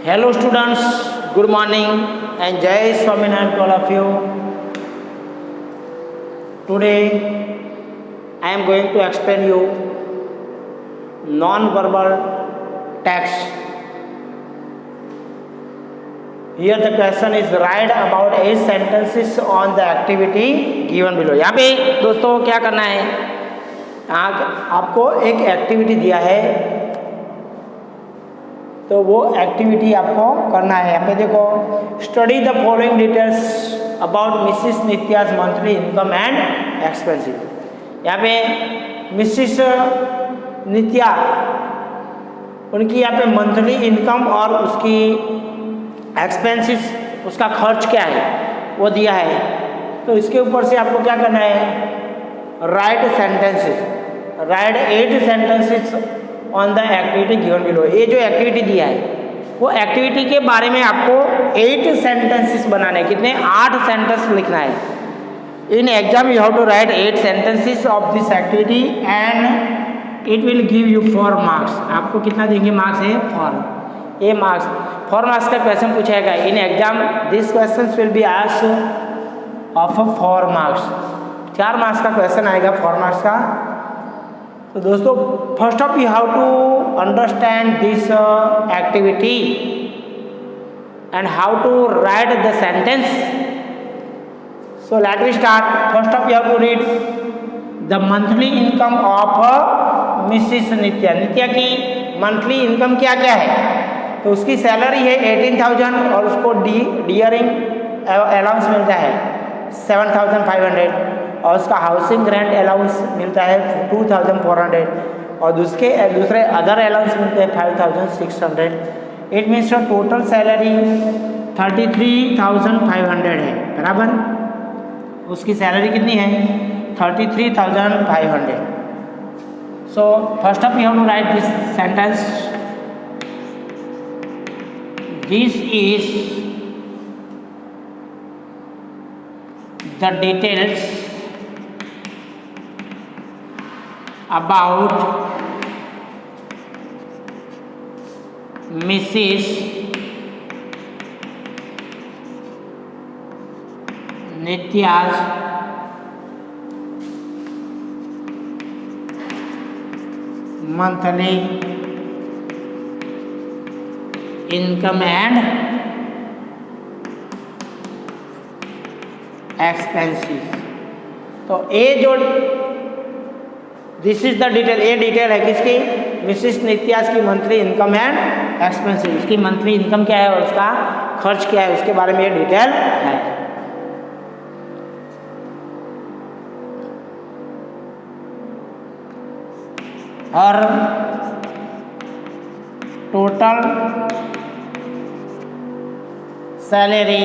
Hello students, good morning and Jai Swaminarayan to all of you. Today I am going to explain you non-verbal text. Here the question is write about 8 sentences on the activity given below. यहाँ पे दोस्तों क्या करना है, आपको एक activity दिया है तो वो एक्टिविटी आपको करना है। यहाँ पे देखो, study the following details about Mrs Nitya's monthly income and expensive. यहाँ पे मिसिस नित्या उनकी यहाँ पे मंथली इनकम और उसकी एक्सपेंसिस, उसका खर्च क्या है वो दिया है। तो इसके ऊपर से आपको क्या करना है, right sentences, right 8 sentences on the activity given below. ये जो एक्टिविटी दिया है वो एक्टिविटी के बारे में आपको 8 सेंटेंसेस बनाने, कितने 8 सेंटेंस लिखना है। In exam you have to write 8 sentences of this activity and it will give you 4 marks. आपको कितना देंगे मार्क्स है 4 ए मार्क्स। 4 मार्क्स का क्वेश्चन पूछेगा in exam. This question will be asked of 4 marks. 4 marks का क्वेश्चन आएगा 4 marks का। तो दोस्तों first of you have to understand this activity and how to write the sentence. So let me start. First of you have to read the monthly income of Mrs Nitya. Nitya की monthly income क्या क्या है, तो उसकी salary है 18,000 और उसको डियरिंग allowance मिलता है 7,500 और उसका हाउसिंग रेंट अलाउंस मिलता है 2,400 और दूसरे अदर अलाउंस मिलते हैं 5,600। इट मीन्स टोटल सैलरी 33,500 है, बराबर। उसकी सैलरी कितनी है 33,500। So first of you have to write this sentence. This is the details about Mrs. Nitya's monthly income and expenses। तो ये जो दिस इज द डिटेल, ये डिटेल है किसकी, मिसिस नित्याज की मंथली इनकम एंड एक्सपेंसिव। उसकी मंथली इनकम क्या है और उसका खर्च क्या है उसके बारे में ये डिटेल है। और टोटल सैलरी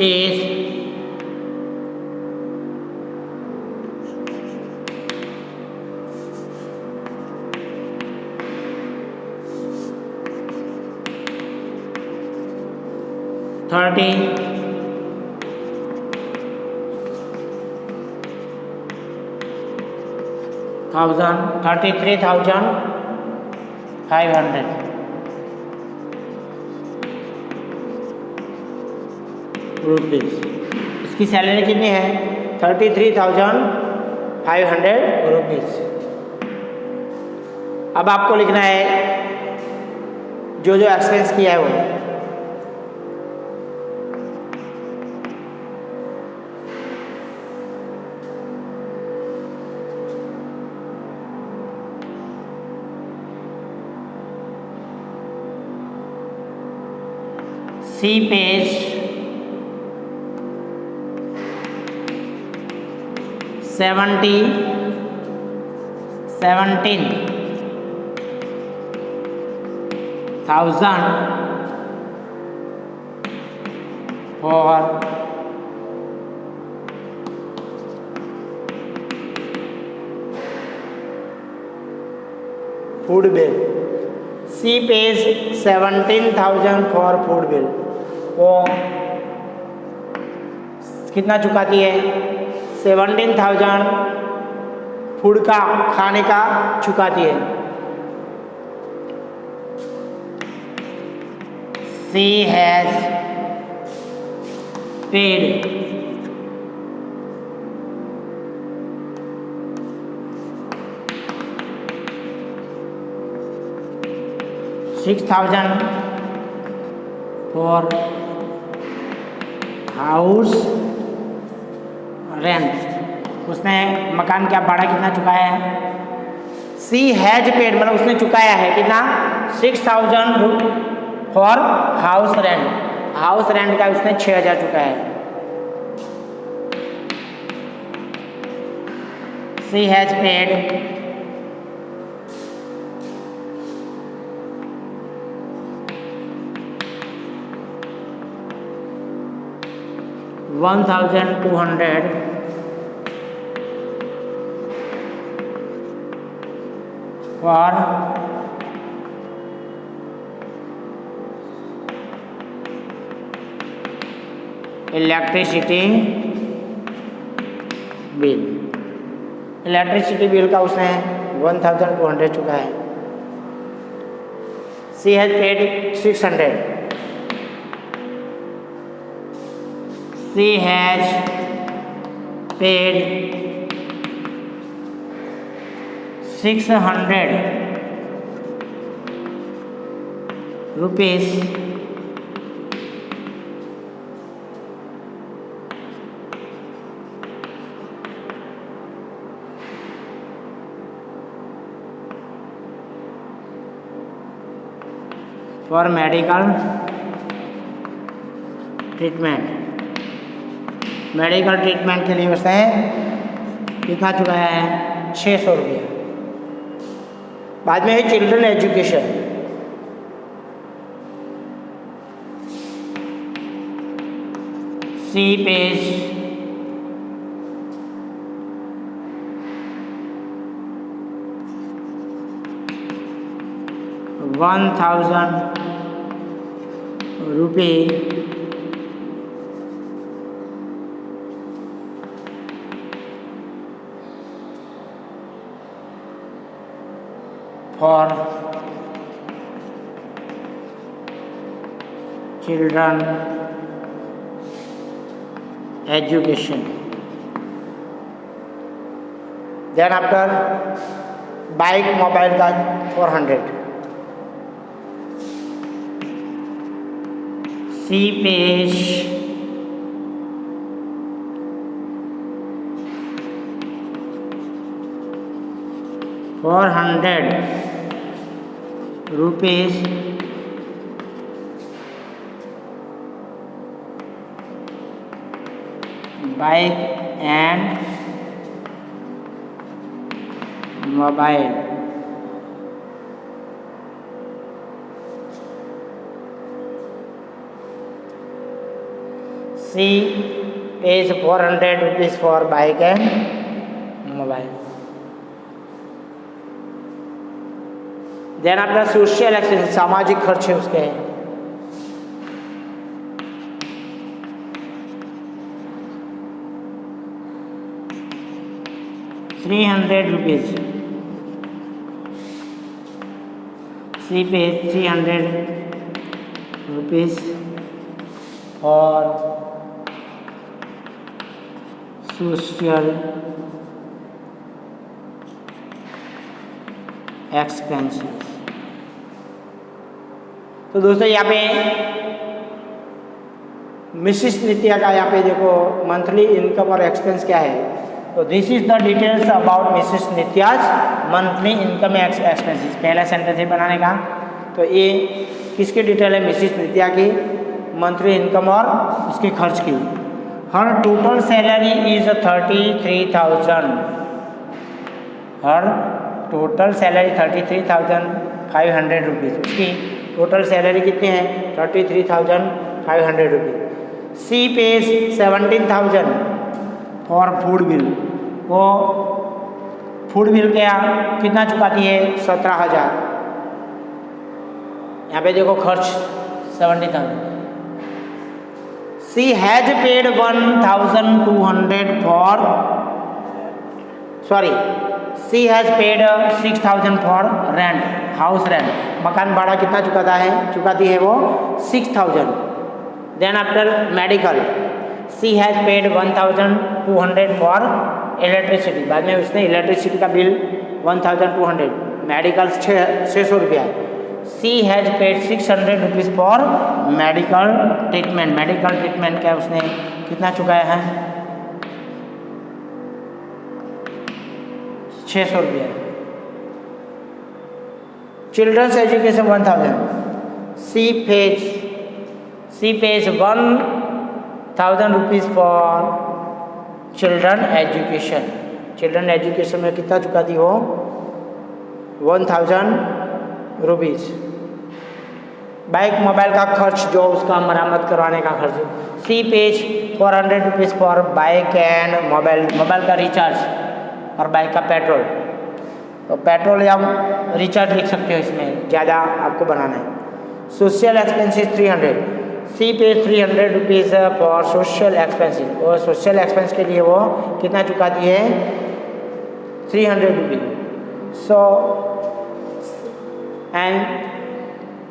इज 33,500 रुपीज़। इसकी सैलरी कितनी है 33,500 रुपीज़। अब आपको लिखना है जो जो एक्सपेंस किया है वो। She pays 17,000 for food bill। She pays 17,000 for food bill. वो कितना चुकाती है 17,000 फूड का, खाने का चुकाती है। she has paid $6,000 for house rent. उसने मकान का भाड़ा कितना चुकाया है? सी हैज पेड मतलब उसने चुकाया है कितना? 6,000 for house rent. House rent का उसने 6,000 चुकाया है। She has paid $1,200 for electricity bill. Electricity bill का उसने 1,200 चुका है। She has paid 600। She has paid 600 rupees for medical treatment। Medical treatment के लिए उसने कितना चुकाया है? 600 रुपया। बाद में है children education. She pays ₹1,000 for children education। then after bike mobile का 400। She pays ₹400 bike and mobile. She pays 400 rupees for bike and mobile. Then आपका सोशल एक्सपेंस सामाजिक खर्च है उसके ₹300 सी पे ₹300 और सोशल एक्सपेंसेस। तो दोस्तों यहाँ पे मिसिस नित्या का यहाँ पे देखो मंथली इनकम और एक्सपेंस क्या है। तो this is the details about Mrs Nitya's monthly income expenses. पहला सेंटेंस है बनाने का। तो ये किसकी डिटेल है? मिसिस नित्या की मंथली इनकम और उसके खर्च की। Her total salary is 33,000। Her total salary 33,500 rupees. उसकी टोटल सैलरी कितनी है? 33,500 rupees. She pays 17,000 for food bill. वो फूड बिल क्या कितना चुकाती है? 17,000। यहाँ पे देखो खर्च 70,000। She has paid 1,200 for she has paid 6,000 for rent, house rent. मकान भाड़ा कितना चुकाती है वो 6000। Then after medical she has paid 1200 for electricity, बाद में उसने इलेक्ट्रिसिटी का बिल 1200, मेडिकल 600 रुपया है। She has paid 600 rupees for medical treatment, medical treatment का उसने कितना चुकाया है 600 रुपया। Children's education 1000, she pays 1000 rupees for children education, children education में कितना चुकाती हो 1000 रुपीज़। बाइक मोबाइल का खर्च जो उसका मरम्मत करवाने का खर्च, she pays 400 rupees for bike and mobile का रिचार्ज और बाइक का पेट्रोल। तो पेट्रोल या रिचार्ज लिख सकते हो, इसमें ज़्यादा आपको बनाना है। Social expenses 300, she pays 300 rupees for social expenses, और सोशल एक्सपेंस के लिए वो कितना चुकाती है 300 rupees. So and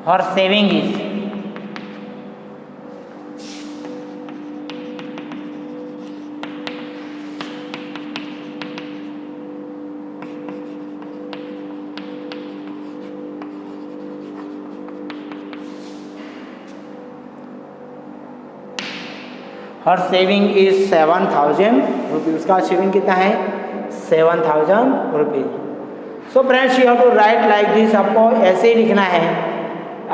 her saving is her saving is 7000 rupees, उसका सेविंग कितना है 7000 rupees. So friends you have to write like this, आपको ऐसे ही लिखना है,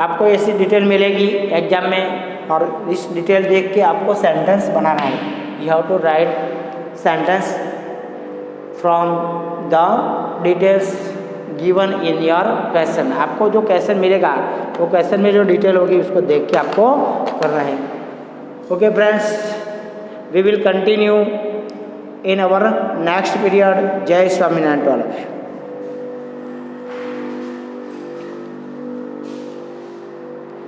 आपको ऐसी डिटेल मिलेगी एग्जाम में और इस डिटेल देख के आपको सेंटेंस बनाना है। You have to write sentence from the details given in your question. आपको जो क्वेश्चन मिलेगा वो क्वेश्चन में जो डिटेल होगी उसको देख के आपको करना है। Okay friends, we will continue in our next period. Jai Swaminarayan to all of you.